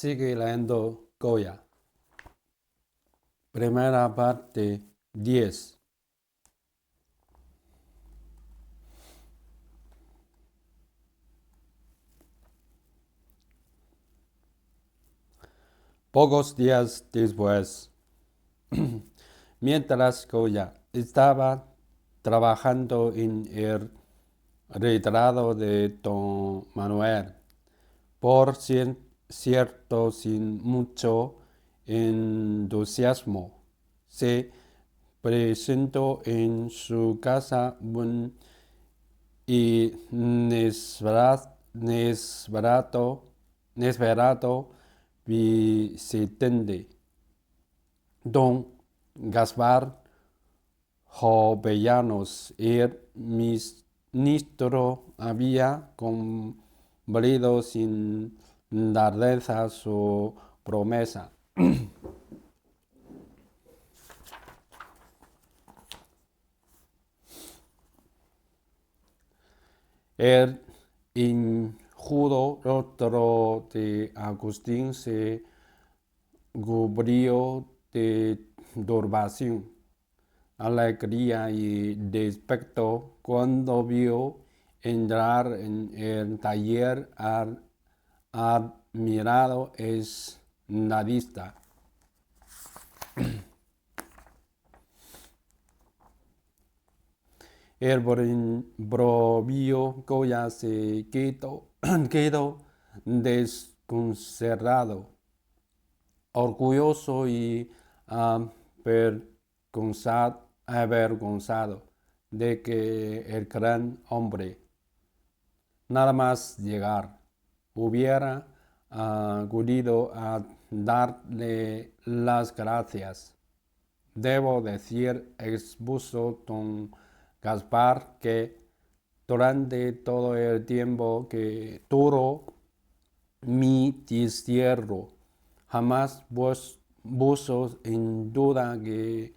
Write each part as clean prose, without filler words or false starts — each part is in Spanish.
Sigue leyendo Goya. Primera parte 10. Pocos días después, mientras Goya estaba trabajando en el retrato de Don Manuel, por cierto sin mucho entusiasmo, se presentó en su casa un inesperado visitante, don Gaspar Jovellanos. El ministro había cumplido sin largueza su promesa. El enjuto rostro de Agustín se cubrió de turbación, alegría y despecho cuando vio entrar en el taller al admirado estadista. El propio Goya se quedó desconcertado, orgulloso y avergonzado de que el gran hombre, nada más llegar, hubiera acudido a darle las gracias. Debo decir, expuso don Gaspar, que durante todo el tiempo que duró mi destierro, jamás puso en duda que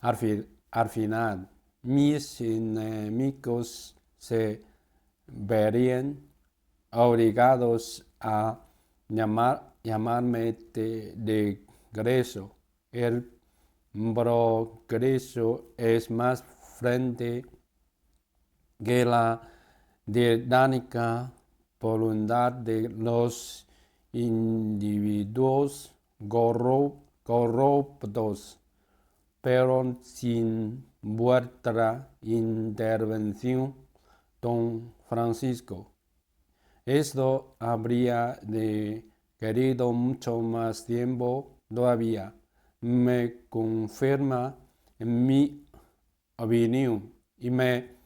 al final mis enemigos se verían obligados a llamarme de regreso. El progreso es más fuerte que la dinámica voluntad de los individuos corruptos, pero sin vuestra intervención, don Francisco, esto habría requerido mucho más tiempo todavía. Me confirma en mi opinión y me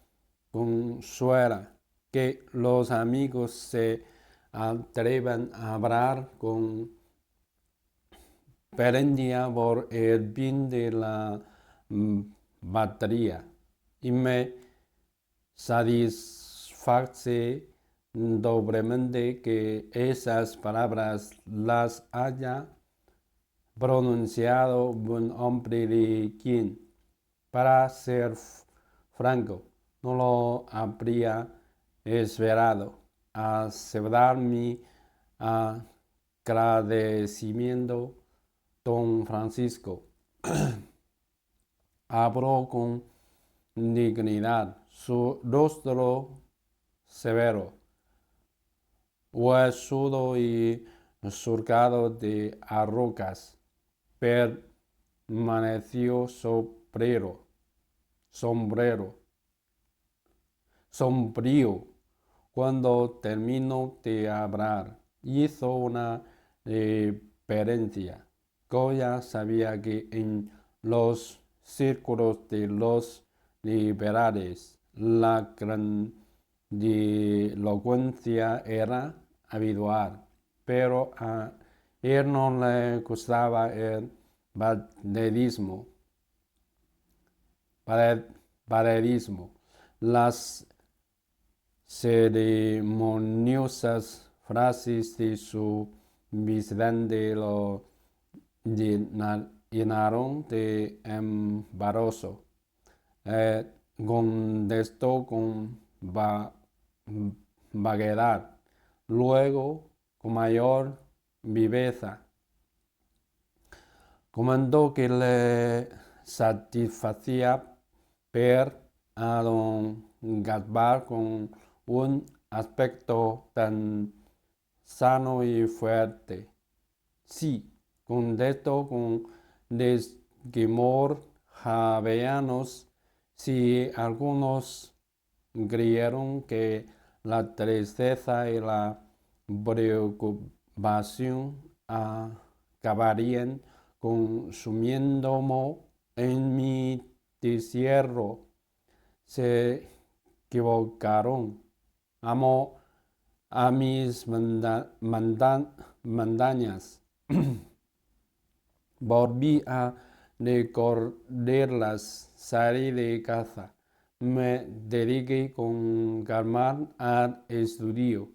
consuela que los amigos se atrevan a hablar con perennia por el bien de la patria, y me satisface doblemente que esas palabras las haya pronunciado un hombre de quien, para ser franco, no lo habría esperado. Aceptar mi agradecimiento, don Francisco. Habló con dignidad, su rostro severo, huesudo y surcado de arrugas, permaneció sombrío cuando terminó de hablar. Hizo una reverencia. Goya sabía que en los círculos de los liberales la grandilocuencia era habitual, pero a él no le gustaba el paredismo, las ceremoniosas frases de su visitante lo llenaron de embarazo. Contestó con vaguedad, luego con mayor viveza. Comentó que le satisfacía ver a don Gaspar con un aspecto tan sano y fuerte. Sí, contestó con desquemor javeanos. Si algunos creyeron que la tristeza y la preocupación acabarían consumiéndome en mi destierro, se equivocaron. Amo a mis montañas. Volví a recorrerlas, salí de caza. Me dediqué con calma al estudio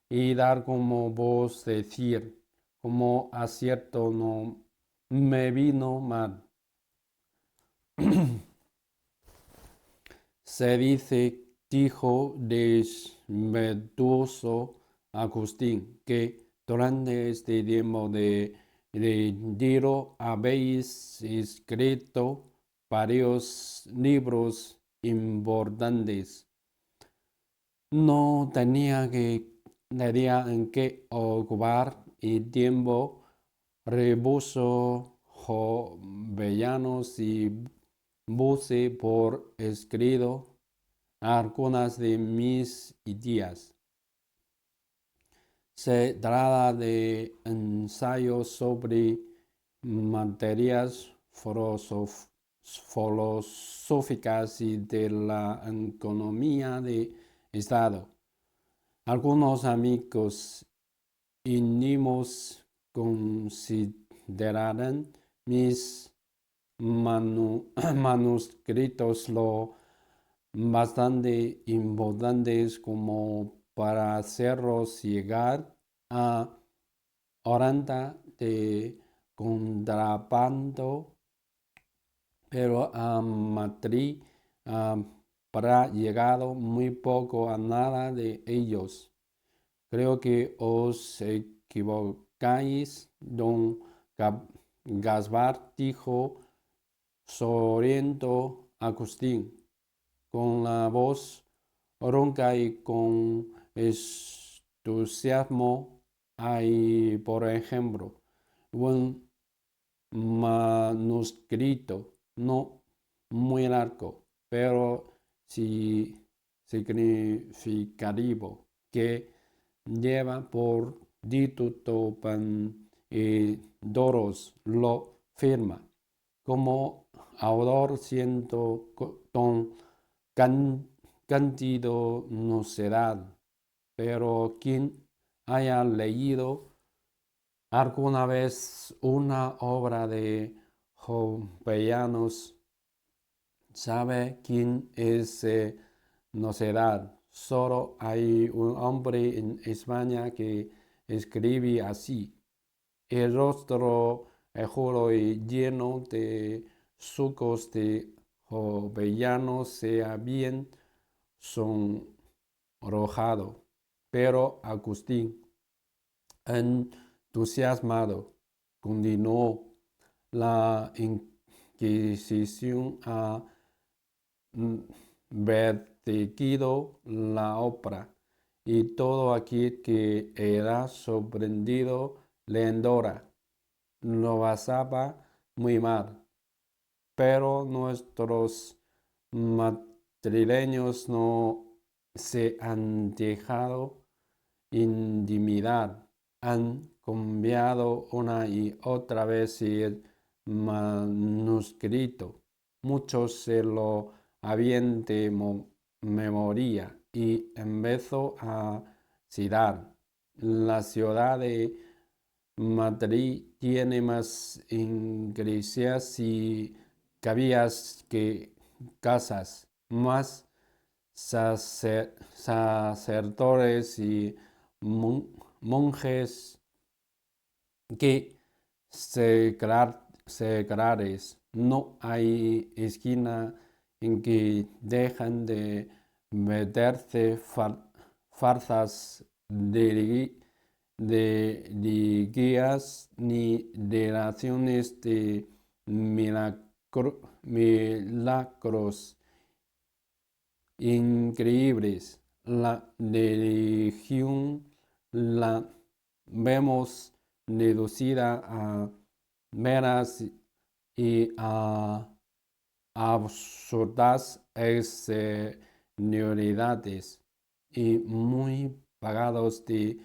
y dar como vos decir, como acierto no me vino mal. Se dice, dijo desventuroso Agustín, que durante este tiempo de retiro habéis escrito varios libros importantes. No tenía en qué ocupar el tiempo, repuso Jovellanos, y puse por escrito algunas de mis ideas. Se trata de ensayos sobre materias filosóficas y de la economía de Estado. Algunos amigos íntimos considerarán mis manuscritos lo bastante importantes como para hacerlos llegar a Oranta de contrabando, pero a Madrid habrá llegado muy poco a nada de ellos. Creo que os equivocáis, don Gaspar, dijo sonriendo Agustín, con la voz ronca y con entusiasmo. Hay, por ejemplo, un manuscrito, no muy largo, pero sí significativo, que lleva por título Pan y Doros, lo firma. Como autor siento don Cándido Nocedal, pero quien haya leído alguna vez una obra de Jovellanos sabe quién es Nocedal. Solo hay un hombre en España que escribe así. El rostro juro y lleno de sucos de Jovellanos sea bien sonrojado. Pero Agustín, entusiasmado, continuó: la Inquisición ha vertido la obra, y todo aquel que era sorprendido leyéndola lo pasaba muy mal. Pero nuestros madrileños no se han dejado intimidar, han cambiado una y otra vez el manuscrito. Muchos se lo habían de memoria y empezó a citar. La ciudad de Madrid tiene más iglesias y capillas que casas, más sacerdotes y monjes que seculares. No hay esquina en que dejan de meterse farzas de guías ni de raciones de milagros increíbles. La religión la vemos reducida a meras y a absurdas exterioridades y muy pagados de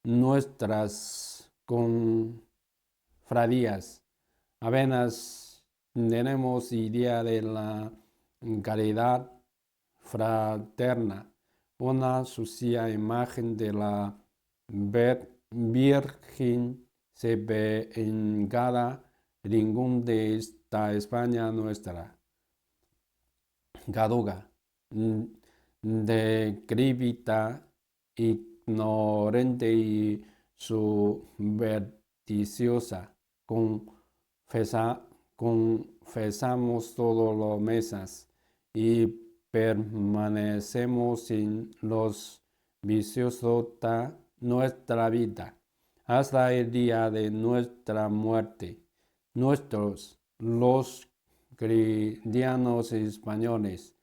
nuestras confradías. Apenas tenemos idea de la caridad fraterna, una sucia imagen de la Virgen se ve en cada rincón de esta España nuestra, caduca, decrépita, ignorante y supersticiosa. Confesamos todos los meses y permanecemos en los vicios toda nuestra vida hasta el día de nuestra muerte. Los cristianos españoles,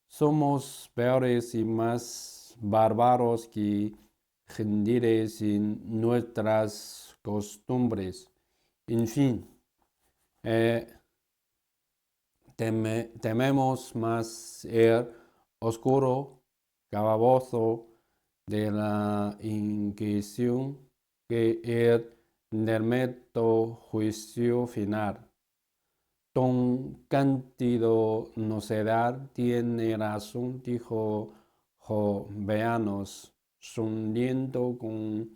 somos peores y más bárbaros que gentiles en nuestras costumbres. En fin, eh, tememos más el oscuro calabozo de la Inquisición que el dermeto juicio final. Don Cándido Nocedal tiene razón, dijo Jovellanos, sonriendo con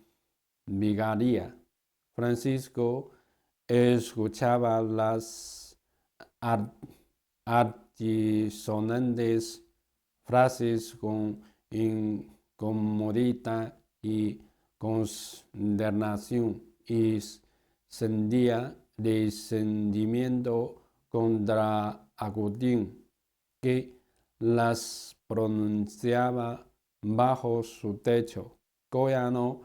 vigaría. Francisco escuchaba las altisonantes frases con incomodidad y consternación y sentía resentimiento contra Agustín, que las pronunciaba bajo su techo. Goyano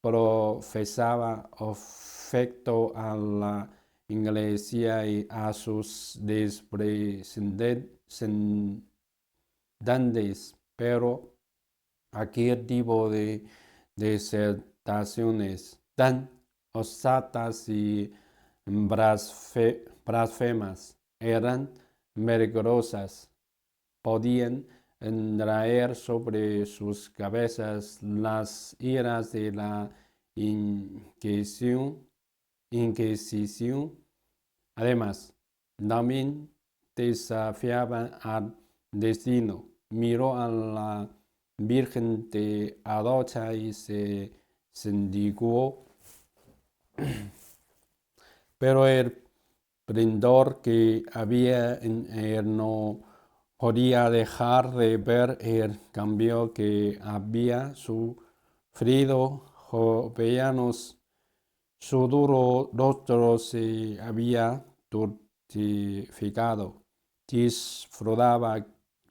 profesaba afecto a la iglesia y a sus representantes, pero aquel tipo de disertaciones tan osadas y blasfemas eran peligrosas, podían traer sobre sus cabezas las iras de la Inquisición. Además, también desafiaban al destino. Miró a la Virgen de Atocha y se sentiguó, pero el esplendor que había en él no podía dejar de ver el cambio que había sufrido. Jovellanos, su duro rostro se había tortificado. Disfrutaba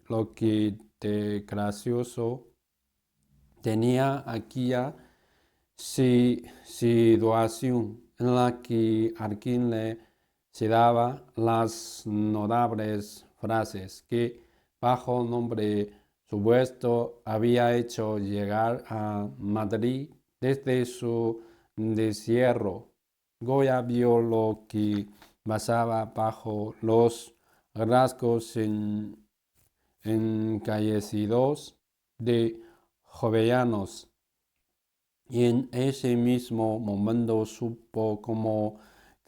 lo que de gracioso tenía aquella situación en la que alguien le se daba las notables frases que bajo nombre supuesto había hecho llegar a Madrid desde su destierro. Goya vio lo que pasaba bajo los rasgos encallecidos de Jovellanos y en ese mismo momento supo cómo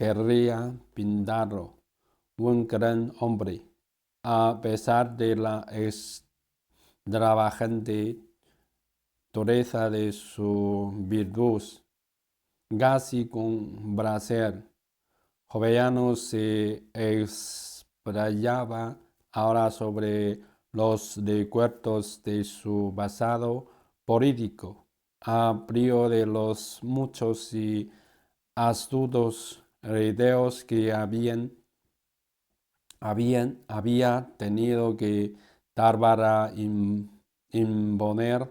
querría pintarlo. Un gran hombre, a pesar de la extravagante dureza de su virtud, casi con placer. Jovellanos se explayaba ahora sobre los recuerdos de su pasado político, a priori de los muchos y astutos ideos que había tenido que dar para imponer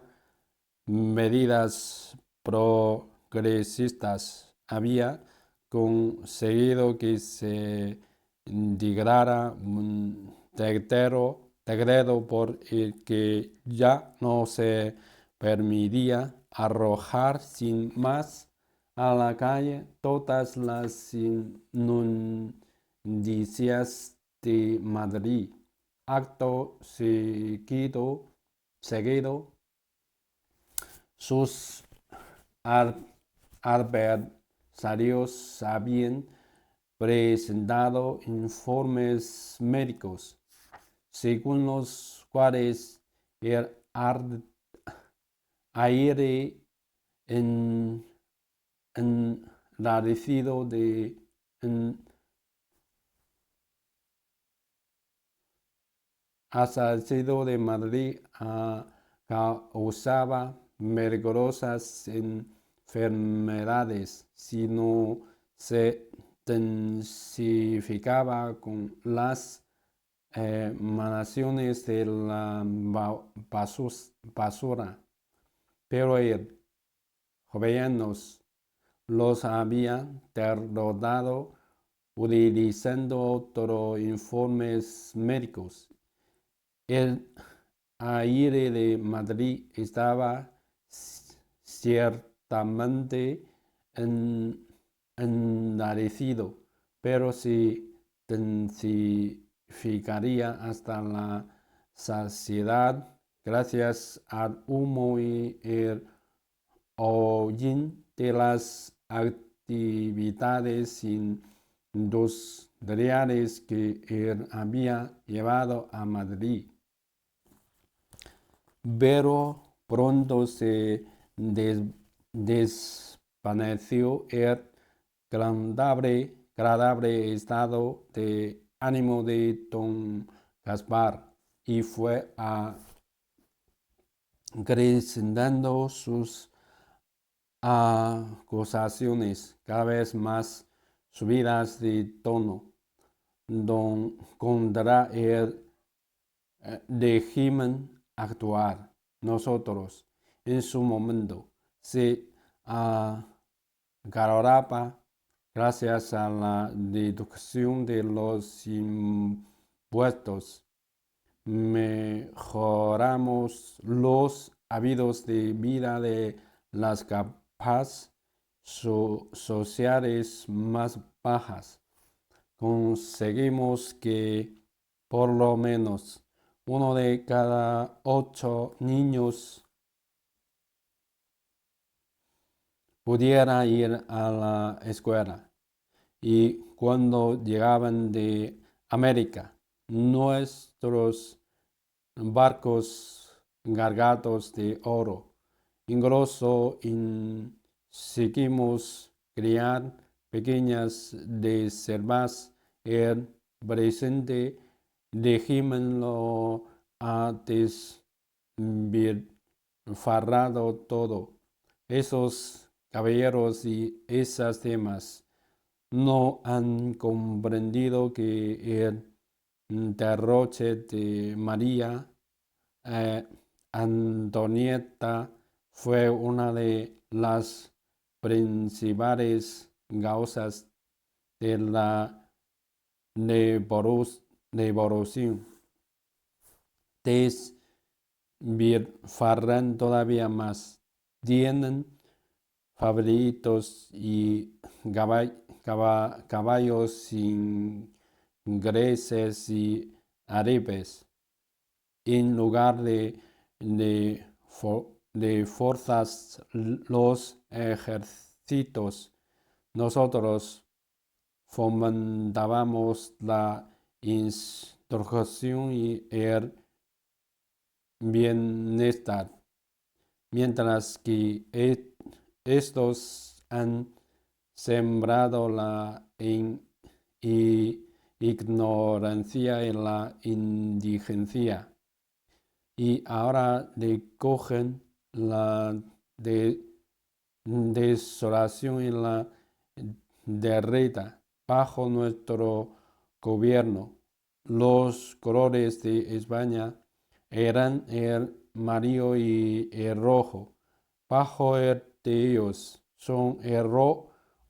medidas progresistas había conseguido que se dictara un decreto por el que ya no se permitía arrojar sin más a la calle todas las inmundicias de Madrid. Acto seguido, sus adversarios habían presentado informes médicos, según los cuales el aire enrarecido de Madrid causaba peligrosas enfermedades si no se intensificaba con las emanaciones de la basura. Pero el gobierno los había derrotado utilizando otros informes médicos. El aire de Madrid estaba ciertamente enrarecido, pero se intensificaría hasta la saciedad gracias al humo y el hollín de las actividades industriales que él había llevado a Madrid. Pero pronto se desvaneció el agradable estado de ánimo de don Gaspar y fue acrecentando sus acusaciones cada vez más subidas de tono contra el régimen actual. Nosotros, en su momento, se agarraba gracias a la deducción de los impuestos. Mejoramos los hábitos de vida de las capas sociales más bajas. Conseguimos que por lo menos uno de cada 8 niños pudiera ir a la escuela. Y cuando llegaban de América, nuestros barcos cargados de oro, incluso seguimos criar pequeñas reservas. El presente régimen lo ha desbirfarrado todo. Esos caballeros y esas damas no han comprendido que el derroche de María Antonieta fue una de las principales causas de la revolución. Desbirfarran todavía más. Tienen favoritos y caballos ingleses y árabes en lugar de forzar los ejércitos. Nosotros fomentábamos la instrucción y el bienestar, mientras que estos han sembrado la ignorancia y la indigencia, y ahora recogen la desolación y la derrota bajo nuestro gobierno. Los colores de España eran el amarillo y el rojo. Bajo el de ellos son el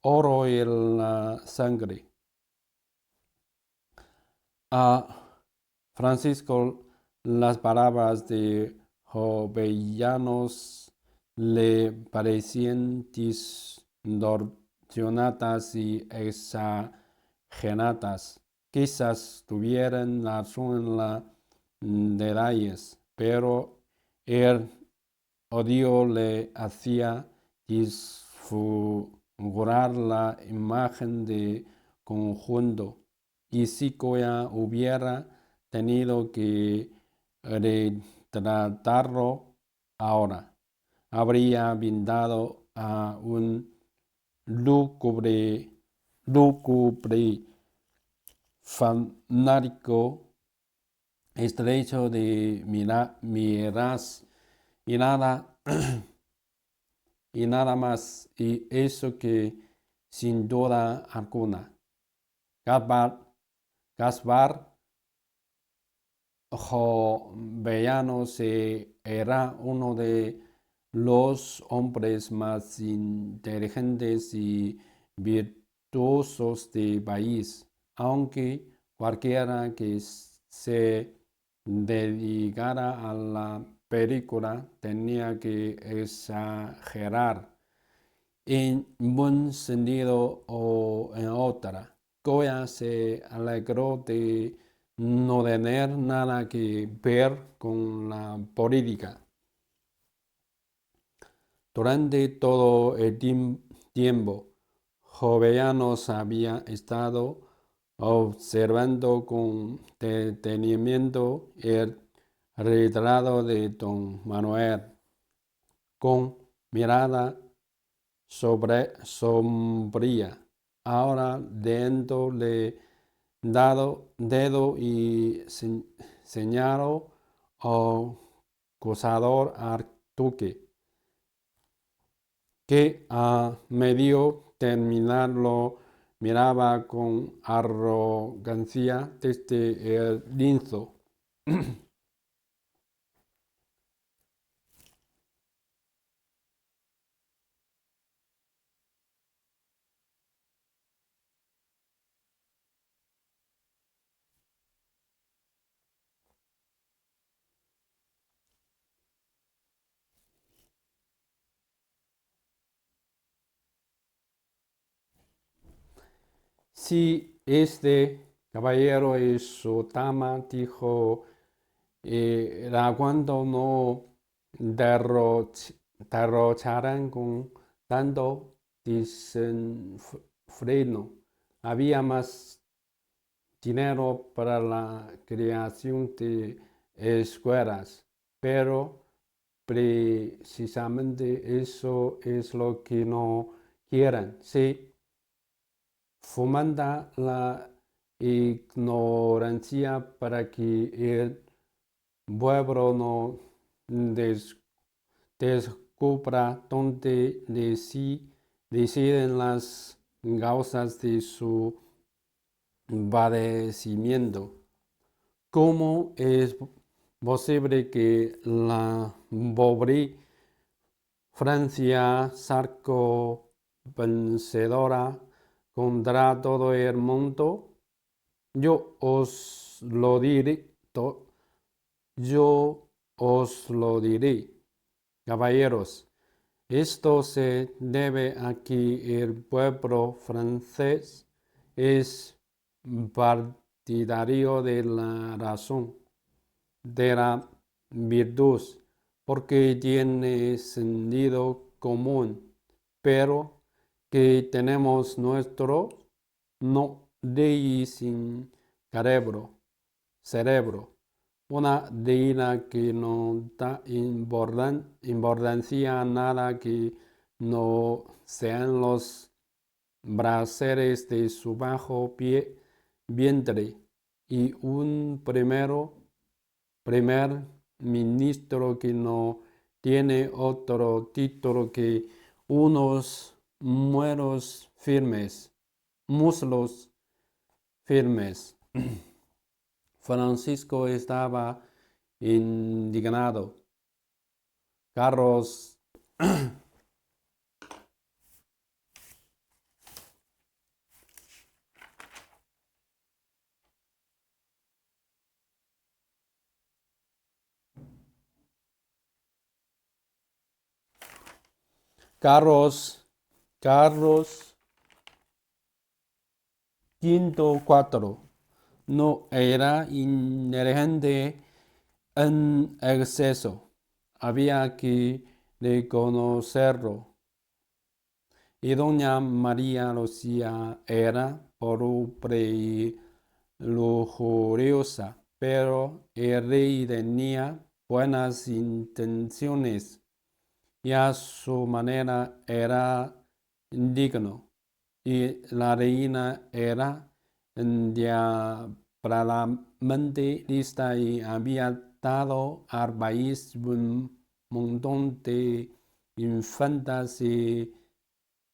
oro y la sangre. A Francisco las palabras de Jovellanos le parecían distorsionadas y exageradas. Quizás tuvieran razón en la detalles, pero el odio le hacía disfigurar la imagen de conjunto. Y si Goya hubiera tenido que retratarlo ahora, habría pintado a un lúgubre fanático estrecho de miras y nada, y nada más, y eso que sin duda alguna, Gaspar Jovellanos era uno de los hombres más inteligentes y virtuosos del país, aunque cualquiera que se dedicara a la película tenía que exagerar en buen sentido o en otra. Goya se alegró de no tener nada que ver con la política. Durante todo el tiempo, Jovellanos había estado observando con detenimiento el retrato de don Manuel, con mirada sombría. Ahora dándole dedo y señaló acusador al duque, que a medio terminarlo miraba con arrogancia desde el lienzo. Si este caballero y su dama, dijo, era cuando no derrocharán con tanto desenfreno. Había más dinero para la creación de escuelas, pero precisamente eso es lo que no quieren. Se fomenta la ignorancia para que el pueblo no descubra dónde deciden las causas de su padecimiento. ¿Cómo es posible que la pobre Francia sarco vencedora contra todo el mundo? Yo os lo diré, yo os lo diré, caballeros. Esto se debe a que el pueblo francés es partidario de la razón, de la virtud, porque tiene sentido común, pero que tenemos nuestro no de sin cerebro, una deidad que no da importancia a nada que no sean los brasieres de su bajo vientre, y un primer ministro que no tiene otro título que unos muslos firmes. Francisco estaba indignado. Carros Carlos, Carlos V no era inteligente en exceso. Había que reconocerlo. Y doña María Lucía era pobre y lujuriosa, pero el rey tenía buenas intenciones y a su manera era digno. Y la reina era endiabladamente lista y había dado al país un montón de infantas y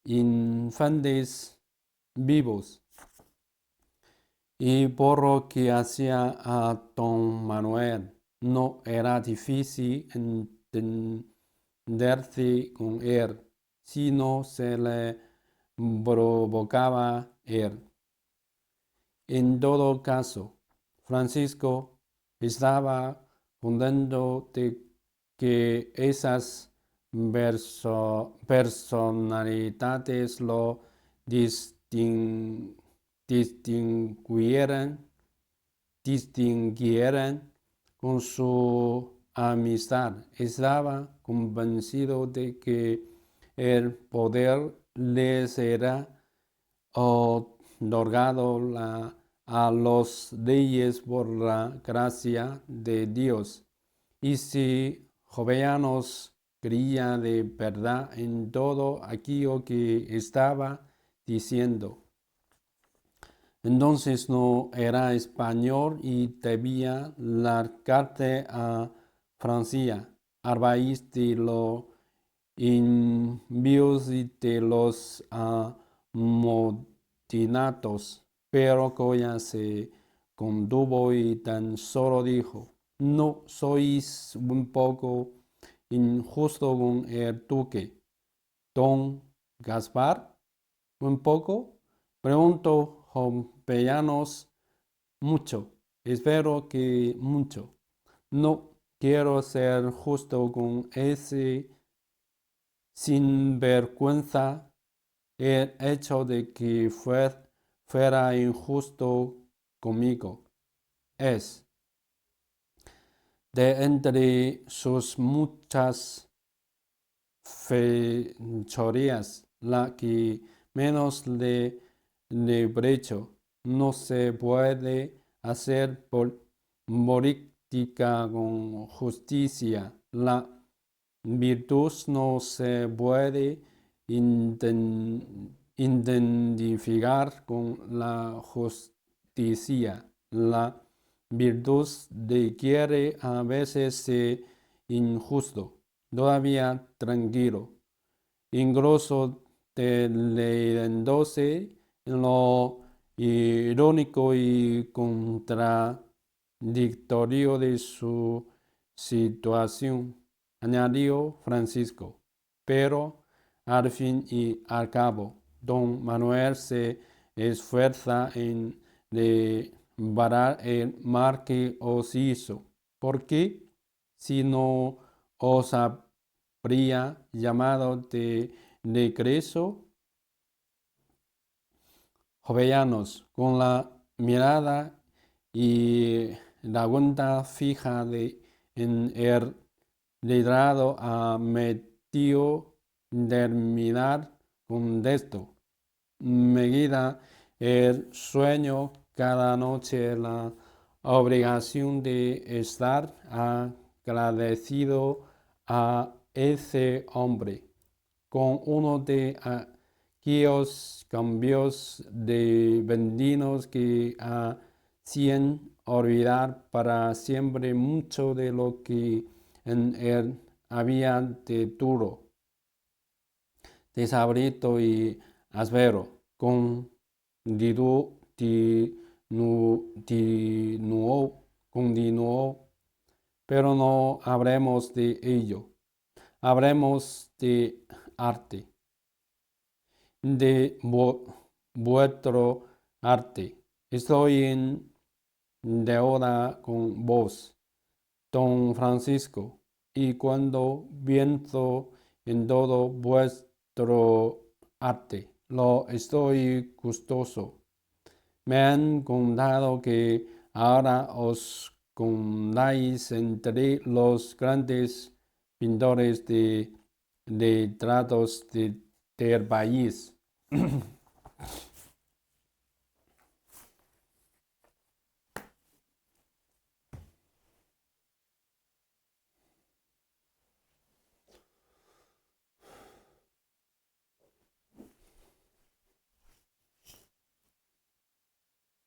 infantes vivos. Y por lo que hacía a don Manuel, no era difícil entenderse con él, si no se le provocaba él. En todo caso, Francisco estaba contento de que esas personalidades lo distinguieran, distinguieran con su amistad. Estaba convencido de que el poder les será otorgado a los reyes por la gracia de Dios. Y si Jovellanos creía de verdad en todo aquello que estaba diciendo, entonces no era español y debía largarte a Francia a raíz de los envíos y de los amotinatos. Pero Goya se contuvo y tan solo dijo: ¿No sois un poco injusto con el duque, don Gaspar? ¿Un poco? Preguntó Jovellanos. Mucho, espero que mucho. No quiero ser justo con ese sinvergüenza. El hecho de que fuera injusto conmigo es, de entre sus muchas fechorías, la que menos le brecho. No se puede hacer política con justicia. La virtud no se puede identificar con la justicia. La virtud requiere a veces ser injusto, todavía tranquilo, incluso leyéndose en lo irónico y contradictorio de su situación, añadió Francisco. Pero al fin y al cabo, don Manuel se esfuerza en reparar el mal que os hizo, porque si no os habría llamado de regreso. Jovellanos, con la mirada y la cuenta fija en el retrato a medio terminar con esto. Me queda el sueño cada noche, la obligación de estar agradecido a ese hombre con uno de aquellos cambios de vendinos que hacían olvidar para siempre mucho de lo que en él había de duro, desabrito y áspero. Continuó, pero no hablemos de ello. Hablemos de arte, de vuestro arte. Estoy en deuda con vos, don Francisco, y cuando pienso en todo vuestro arte. Lo estoy gustoso. Me han contado que ahora os contáis entre los grandes pintores de retratos del país.